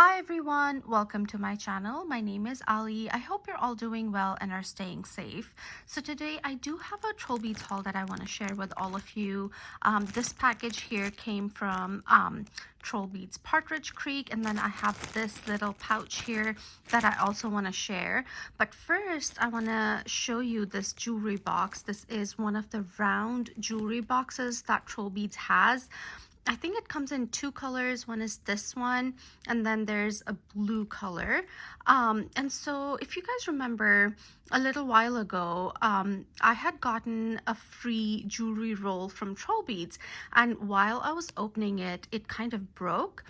Hi everyone, welcome to my channel. My name is Ali. I hope you're all doing well and are staying safe. So today I do have a TrollBeads haul that I want to share with all of you. This package here came from TrollBeads Partridge Creek, and then I have this little pouch here that I also want to share. But first I want to show you this jewelry box. This is one of the round jewelry boxes that TrollBeads has. I think it comes in two colors. One is this one, and then there's a blue color. And so if you guys remember, a little while ago, I had gotten a free jewelry roll from TrollBeads, and while I was opening it, it kind of broke.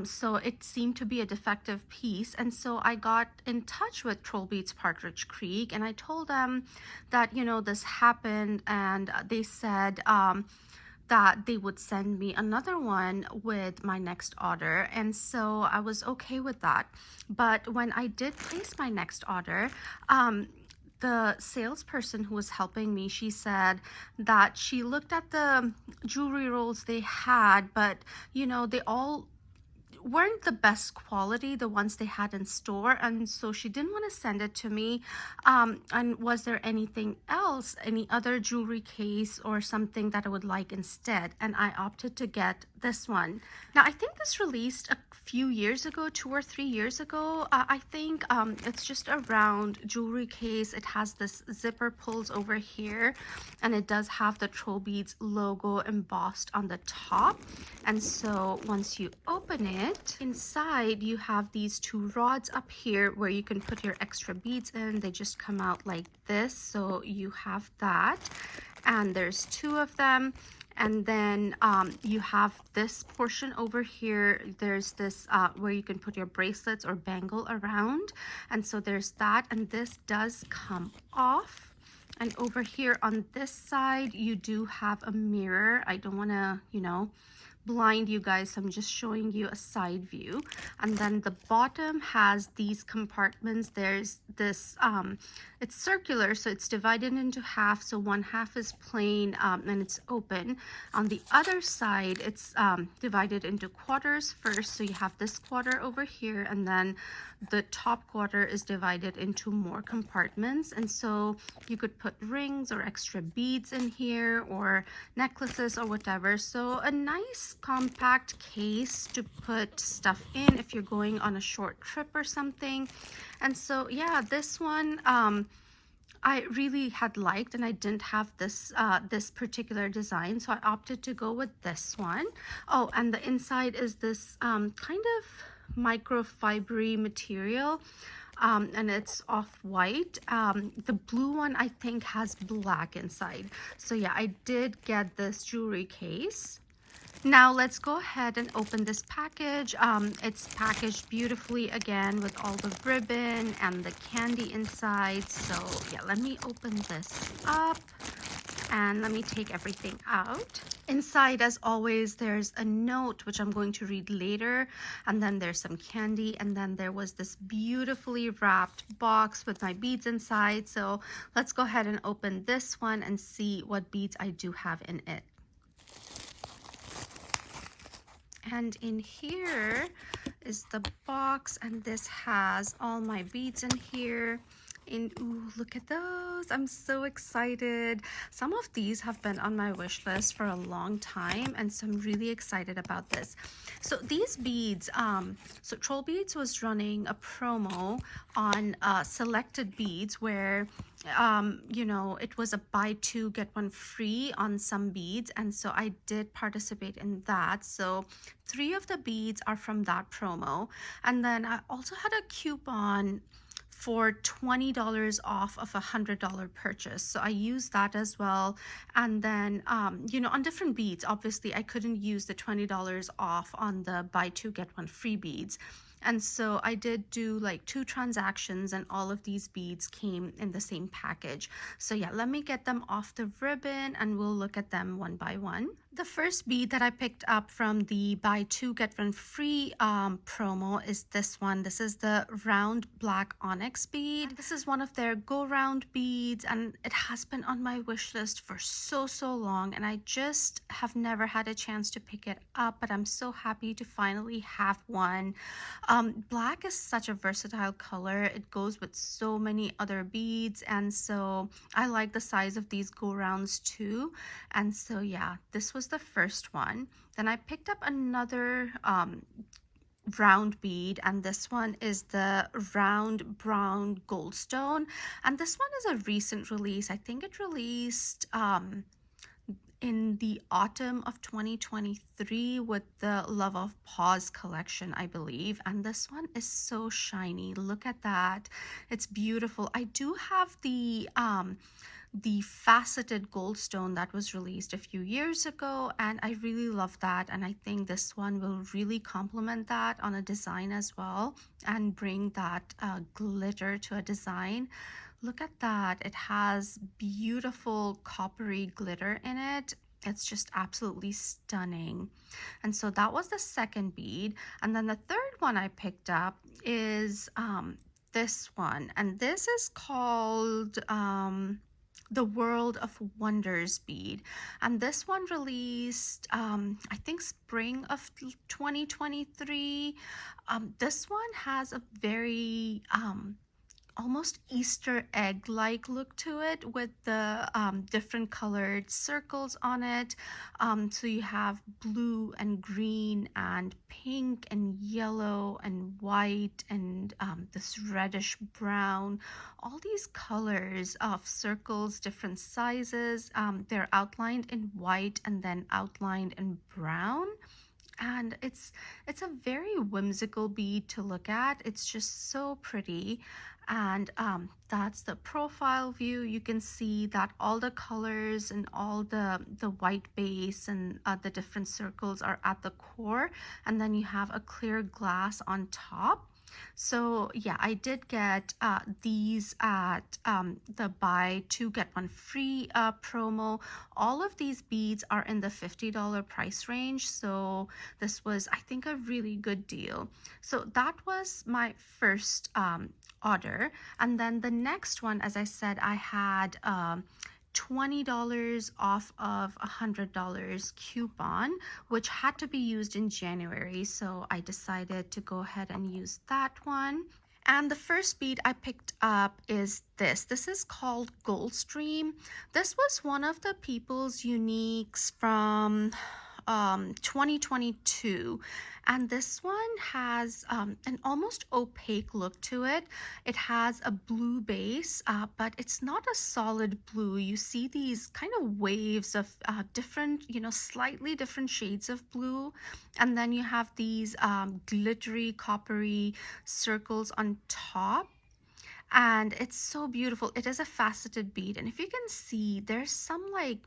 So it seemed to be a defective piece, and so I got in touch with TrollBeads Partridge Creek, and I told them that, you know, this happened, and they said that they would send me another one with my next order, and so I was okay with that. But when I did place my next order, the salesperson who was helping me, she said that she looked at the jewelry rolls they had, but you know, they all weren't the best quality, the ones they had in store, and so she didn't want to send it to me. And was there anything else, any other jewelry case or something that I would like instead? And I opted to get this one. Now I think this released a few years ago, 2 or 3 years ago. I think it's just a round jewelry case. It has this zipper pulls over here, and it does have the TrollBeads logo embossed on the top. And so once you open it, inside you have these two rods up here where you can put your extra beads in. They just come out like this, so you have that, and there's two of them. And then you have this portion over here. There's this where you can put your bracelets or bangle around, and so there's that, and this does come off. And over here on this side you do have a mirror. I don't want to, you know, blind you guys, so I'm just showing you a side view. And then the bottom has these compartments. There's this it's circular, so it's divided into half, so one half is plain and it's open. On the other side, it's divided into quarters first, so you have this quarter over here, and then the top quarter is divided into more compartments. And so you could put rings or extra beads in here, or necklaces or whatever. So a nice compact case to put stuff in if you're going on a short trip or something. And so yeah, this one I really had liked, and I didn't have this this particular design, so I opted to go with this one. Oh, and the inside is this kind of microfibery material, and it's off-white. The blue one I think has black inside. So yeah, I did get this jewelry case. Now let's go ahead and open this package. It's packaged beautifully again with all the ribbon and the candy inside. So yeah, let me open this up and let me take everything out. Inside, as always, there's a note which I'm going to read later, and then there's some candy, and then there was this beautifully wrapped box with my beads inside. So let's go ahead and open this one and see what beads I do have in it. And in here is the box, and this has all my beads in here. And ooh, look at those. I'm so excited. Some of these have been on my wish list for a long time, and so I'm really excited about this. So these beads, so TrollBeads was running a promo on selected beads where you know, it was a buy two get one free on some beads, and so I did participate in that. So 3 of the beads are from that promo, and then I also had a coupon for $20 off of $100 purchase, so I used that as well. And then you know, on different beads, obviously I couldn't use the $20 off on the buy two get one free beads. And so I did do like 2 transactions, and all of these beads came in the same package. So yeah, let me get them off the ribbon and we'll look at them one by one. The first bead that I picked up from the buy two get one free promo is this one. This is the round black onyx bead. This is one of their go round beads, and it has been on my wish list for so long, and I just have never had a chance to pick it up, but I'm so happy to finally have one. Black is such a versatile color. It goes with so many other beads, and so I like the size of these go rounds too. And so yeah, this was the first one. Then I picked up another round bead, and this one is the round brown goldstone, and this one is a recent release. I think it released in the autumn of 2023 with the Love of Pause collection, I believe. And this one is so shiny. Look at that. It's beautiful. I do have the faceted goldstone that was released a few years ago, and I really love that, and I think this one will really complement that on a design as well and bring that glitter to a design. Look at that. It has beautiful coppery glitter in it. It's just absolutely stunning. And so that was the second bead. And then the third one I picked up is this one. And this is called the World of Wonders bead. And this one released, I think, spring of 2023. This one has a very almost Easter egg like look to it with the different colored circles on it. So you have blue and green and pink and yellow and white and this reddish brown, all these colors of circles, different sizes. They're outlined in white and then outlined in brown, and it's a very whimsical bead to look at. It's just so pretty. And that's the profile view. You can see that all the colors and all the white base and the different circles are at the core, and then you have a clear glass on top. So yeah, I did get these at the buy two get one free promo. All of these beads are in the $50 price range, so this was, I think, a really good deal. So that was my first order. And then the next one, as I said, I had $20 off of $100 coupon, which had to be used in January. So I decided to go ahead and use that one. And the first bead I picked up is this. This is called Goldstream. This was one of the People's Uniques from 2022, and this one has an almost opaque look to it. It has a blue base, but it's not a solid blue. You see these kind of waves of different, slightly different shades of blue, and then you have these glittery coppery circles on top. And it's so beautiful. It is a faceted bead, and if you can see, there's some like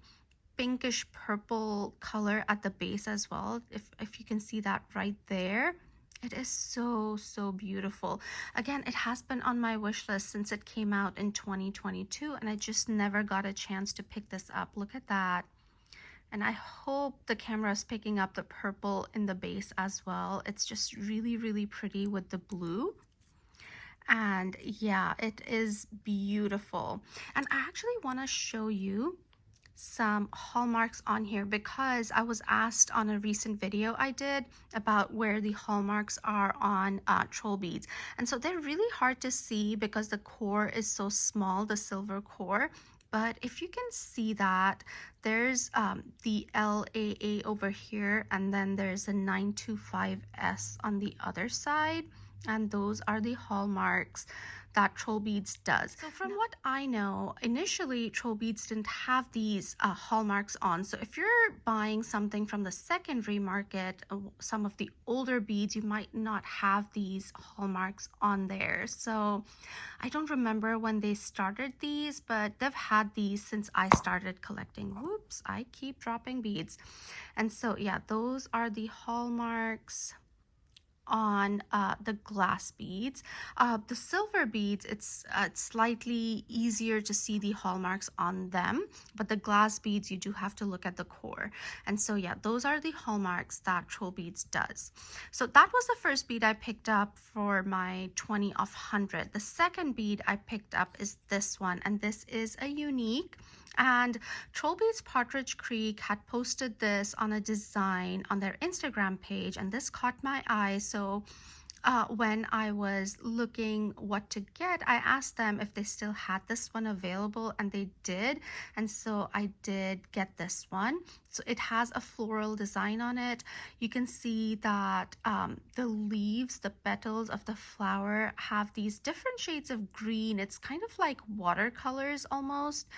pinkish purple color at the base as well, if you can see that right there. It is so beautiful. Again, it has been on my wish list since it came out in 2022, and I just never got a chance to pick this up. Look at that. And I hope the camera is picking up the purple in the base as well. It's just really pretty with the blue. And yeah, it is beautiful. And I actually want to show you some hallmarks on here because I was asked on a recent video I did about where the hallmarks are on TrollBeads, and so they're really hard to see because the core is so small, the silver core. But if you can see that, there's the LAA over here, and then there's a 925S on the other side, and those are the hallmarks that TrollBeads does. So from what I know, initially TrollBeads didn't have these hallmarks on. So if you're buying something from the secondary market, some of the older beads, you might not have these hallmarks on there. So I don't remember when they started these, but they've had these since I started collecting. Whoops, I keep dropping beads. And so yeah, those are the hallmarks on the glass beads. The silver beads, it's slightly easier to see the hallmarks on them, but the glass beads, you do have to look at the core. And so yeah, those are the hallmarks that TrollBeads does. So that was the first bead I picked up for my 20 off 100. The second bead I picked up is this one, and this is a unique. And TrollBeads Partridge Creek had posted this on a design on their Instagram page, and this caught my eye. So when I was looking what to get, I asked them if they still had this one available, and they did. And so I did get this one. So it has a floral design on it. You can see that the leaves, the petals of the flower have these different shades of green. It's kind of like watercolors almost.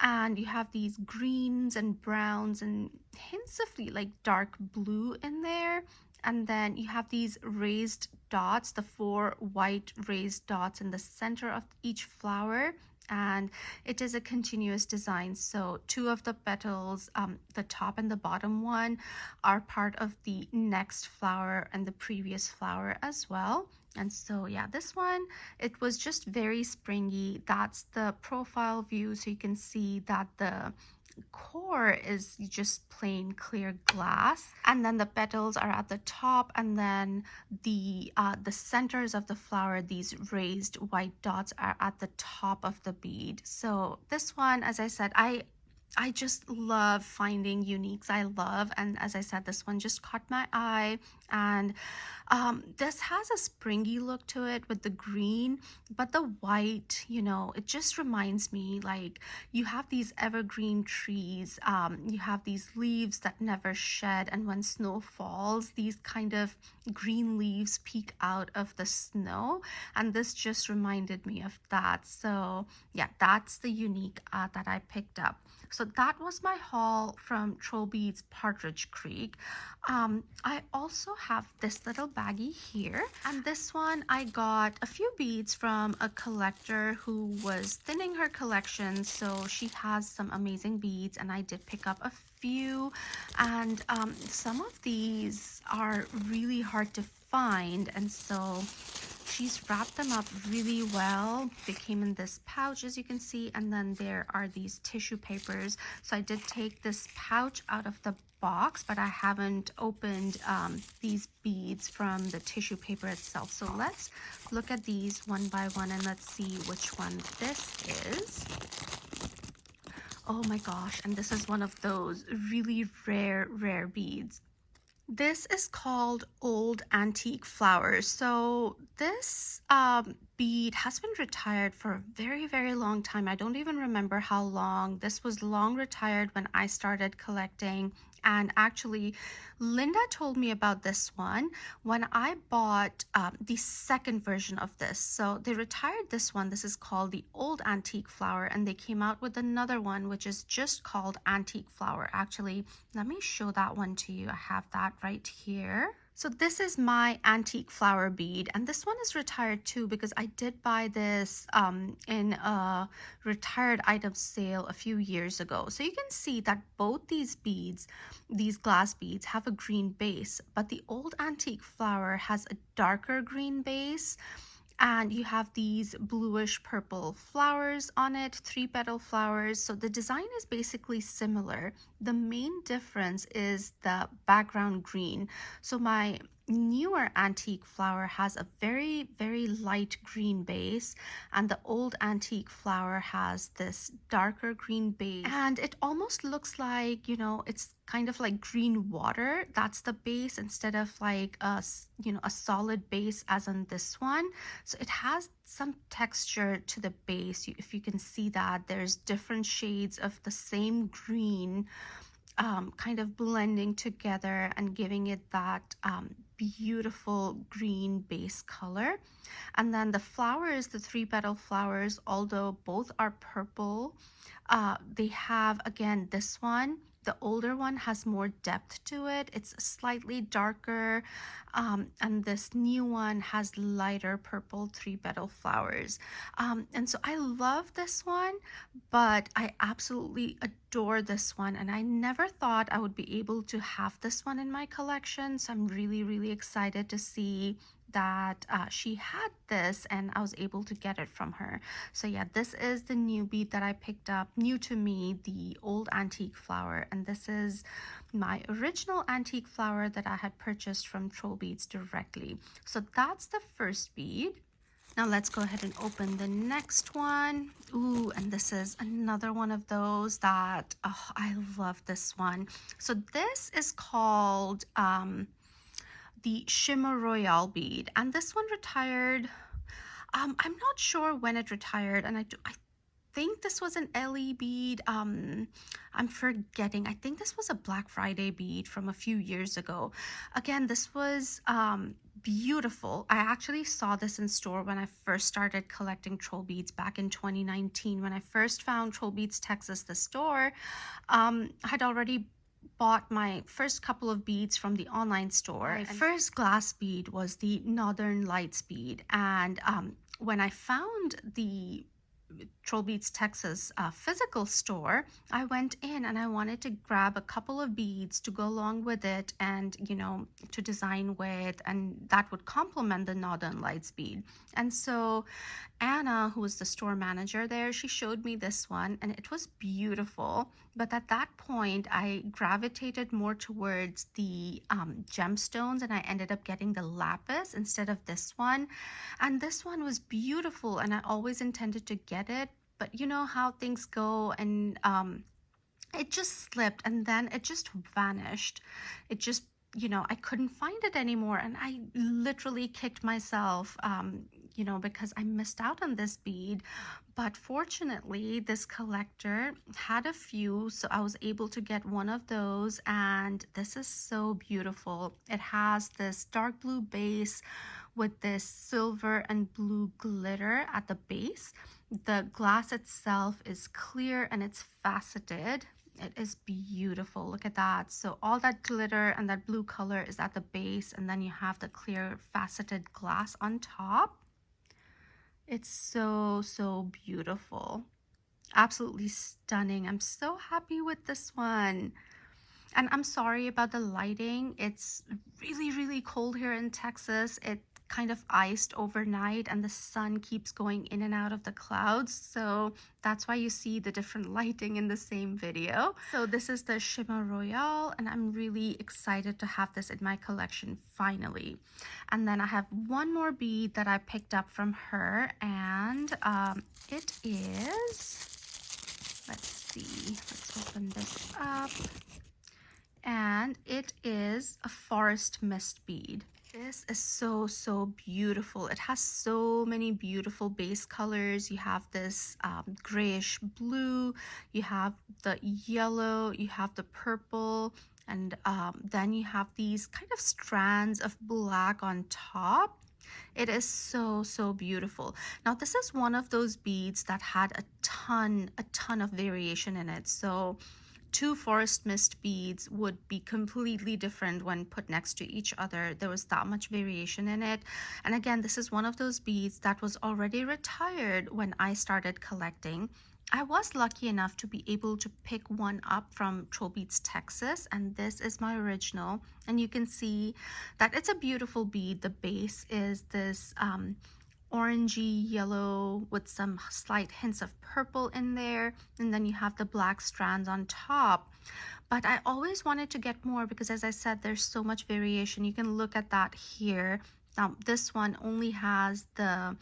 And you have these greens and browns and hints of like dark blue in there. And then you have these raised dots, the 4 white raised dots in the center of each flower. And it is a continuous design. So 2 of the petals, the top and the bottom one, are part of the next flower and the previous flower as well. And so yeah, this one, it was just very springy. That's the profile view. So you can see that the core is just plain clear glass, and then the petals are at the top, and then the centers of the flower, these raised white dots, are at the top of the bead. So this one, as I said, I just love finding uniques. I love, and as I said, this one just caught my eye. And this has a springy look to it with the green, but the white, you know, it just reminds me like you have these evergreen trees, you have these leaves that never shed, and when snow falls, these kind of green leaves peek out of the snow, and this just reminded me of that. So yeah, that's the unique that I picked up. So that was my haul from TrollBeads Partridge Creek. I also have this little baggie here, and this one I got a few beads from a collector who was thinning her collection, so she has some amazing beads, and I did pick up a few. And some of these are really hard to find, and so she's wrapped them up really well. They came in this pouch, as you can see, and then there are these tissue papers. So I did take this pouch out of the box, but I haven't opened these beads from the tissue paper itself. So let's look at these one by one, and let's see which one this is. Oh my gosh, and this is one of those really rare beads. This is called Old Antique Flowers. So this bead has been retired for a very long time. I don't even remember how long. This was long retired when I started collecting. And actually, Linda told me about this one when I bought the second version of this. So they retired this one. This is called the Old Antique Flower, and they came out with another one which is just called Antique Flower. Actually, let me show that one to you. I have that right here. So this is my antique flower bead, and this one is retired too because I did buy this in a retired item sale a few years ago. So you can see that both these beads, these glass beads, have a green base, but the Old Antique Flower has a darker green base. And you have these bluish purple flowers on it, 3-petal flowers. So the design is basically similar. The main difference is the background green. So my newer antique flower has a very light green base, and the Old Antique Flower has this darker green base, and it almost looks like, you know, it's kind of like green water. That's the base, instead of like a solid base as in this one. So it has some texture to the base. If you can see that there's different shades of the same green kind of blending together and giving it that beautiful green base color. And then the flowers, the 3-petal flowers, although both are purple, they have, again, this one, the older one, has more depth to it. It's slightly darker, and this new one has lighter purple 3-petal flowers. And so I love this one, but I absolutely adore this one, and I never thought I would be able to have this one in my collection. So I'm really excited to see that she had this and I was able to get it from her. So yeah, this is the new bead that I picked up, new to me, the Old Antique Flower, and this is my original antique flower that I had purchased from TrollBeads directly. So that's the first bead. Now let's go ahead and open the next one. Ooh, and this is another one of those that, oh, I love this one. So this is called the Shimmer Royale bead, and this one retired. I'm not sure when it retired, and I think this was an LE bead. I'm forgetting. I think this was a Black Friday bead from a few years ago. Again, this was beautiful. I actually saw this in store when I first started collecting troll beads back in 2019. When I first found TrollBeads Texas, the store, had already bought my first couple of beads from the online store. My first glass bead was the Northern Lights bead, and when I found the TrollBeads Texas physical store, I went in and I wanted to grab a couple of beads to go along with it, and to design with, and that would complement the Northern Lights bead. And so Anna, who was the store manager there, she showed me this one, and it was beautiful. But at that point, I gravitated more towards the gemstones, and I ended up getting the lapis instead of this one. And this one was beautiful, and I always intended to get it. But you know how things go, and it just slipped, and then it just vanished. It just, I couldn't find it anymore, and I literally kicked myself, because I missed out on this bead. But fortunately, this collector had a few, so I was able to get one of those, and this is so beautiful. It has this dark blue base with this silver and blue glitter at the base. The glass itself is clear and it's faceted. It is beautiful. Look at that. So all that glitter and that blue color is at the base, and then you have the clear faceted glass on top. It's so beautiful. Absolutely stunning. I'm so happy with this one. And I'm sorry about the lighting. It's really cold here in Texas. It kind of iced overnight, and the sun keeps going in and out of the clouds, so that's why you see the different lighting in the same video. So this is the Shimmer Royale, and I'm really excited to have this in my collection finally. And then I have one more bead that I picked up from her, and it is, let's see, let's open this up, and it is a Forest Mist bead. This is so beautiful. It has so many beautiful base colors. You have this grayish blue, you have the yellow, you have the purple, and then you have these kind of strands of black on top. It is so beautiful. Now this is one of those beads that had a ton of variation in it. So two Forest Mist beads would be completely different when put next to each other. There was that much variation in it. And again, this is one of those beads that was already retired when I started collecting. I was lucky enough to be able to pick one up from TrollBeads Texas, and this is my original. And you can see that it's a beautiful bead. The base is this orangey yellow with some slight hints of purple in there, and then you have the black strands on top. But I always wanted to get more because, as I said, there's so much variation. You can look at that here. Now this one only has the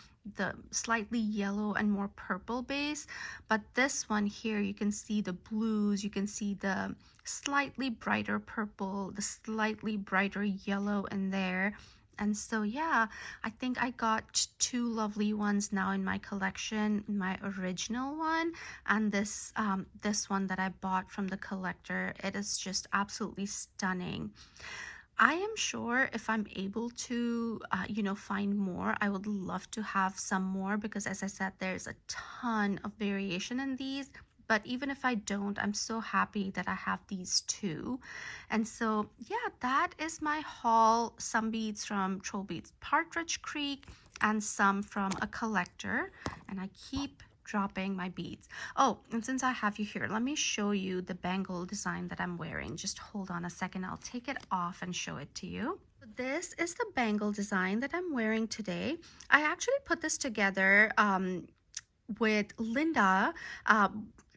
slightly yellow and more purple base, but this one here, you can see the blues, you can see the slightly brighter purple, the slightly brighter yellow in there. And so yeah, I think I got two lovely ones now in my collection, my original one and this one that I bought from the collector. It is just absolutely stunning. I am sure if I'm able to find more, I would love to have some more, because as I said, there's a ton of variation in these. But even if I don't, I'm so happy that I have these two. And so yeah, that is my haul. Some beads from TrollBeads Partridge Creek and some from a collector. And I keep dropping my beads. Oh, and since I have you here, let me show you the bangle design that I'm wearing. Just hold on a second. I'll take it off and show it to you. This is the bangle design that I'm wearing today. I actually put this together with Linda.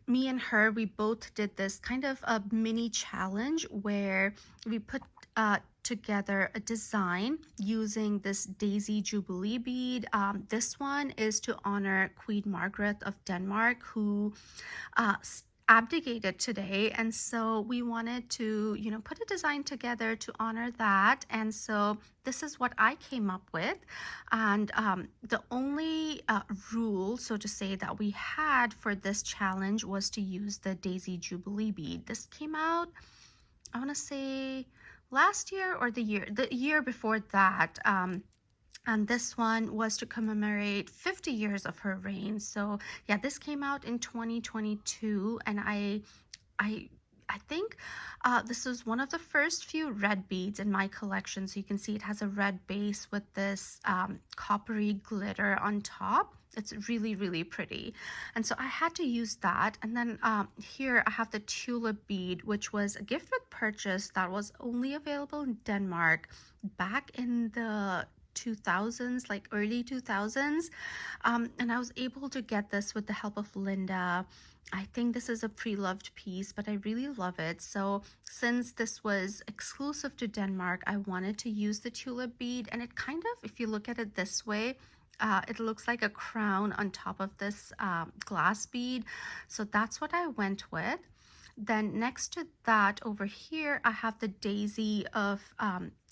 Me and her, we both did this kind of a mini challenge where we put together a design using this Daisy Jubilee bead. This one is to honor Queen Margaret of Denmark, who abdicated today, and so we wanted to, put a design together to honor that. And so this is what I came up with. And the only rule, so to say, that we had for this challenge was to use the Daisy Jubilee bead. This came out, I want to say, last year or the year before that. And this one was to commemorate 50 years of her reign. So yeah, this came out in 2022, and I I think this was one of the first few red beads in my collection. So you can see it has a red base with this coppery glitter on top. It's really, really pretty. And so I had to use that. And then here I have the tulip bead, which was a gift with purchase that was only available in Denmark back in the 2000s, like early 2000s. And I was able to get this with the help of Linda. I think this is a pre-loved piece, but I really love it. So since this was exclusive to Denmark, I wanted to use the tulip bead. And it kind of, if you look at it this way, it looks like a crown on top of this glass bead. So that's what I went with. Then next to that over here, I have the daisy of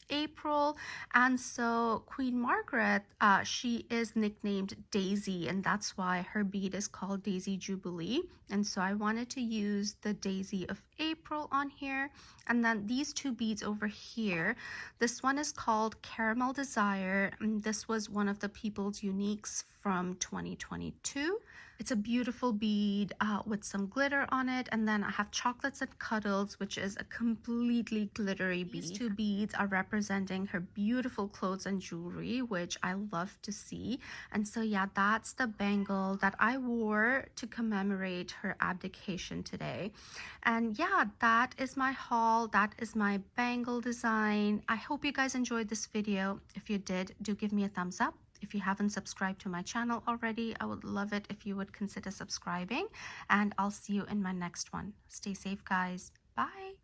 April. And so Queen Margaret, she is nicknamed Daisy, and that's why her bead is called Daisy Jubilee. And so I wanted to use the Daisy of April on here. And then these two beads over here, this one is called Caramel Desire, and this was one of the People's Uniques from 2022. It's a beautiful bead with some glitter on it. And then I have Chocolates and Cuddles, which is a completely glittery bead. These two beads are representing her beautiful clothes and jewelry, which I love to see. And so yeah, that's the bangle that I wore to commemorate her abdication today. And yeah, that is my haul. That is my bangle design. I hope you guys enjoyed this video. If you did, do give me a thumbs up. If you haven't subscribed to my channel already, I would love it if you would consider subscribing, and I'll see you in my next one. Stay safe, guys. Bye.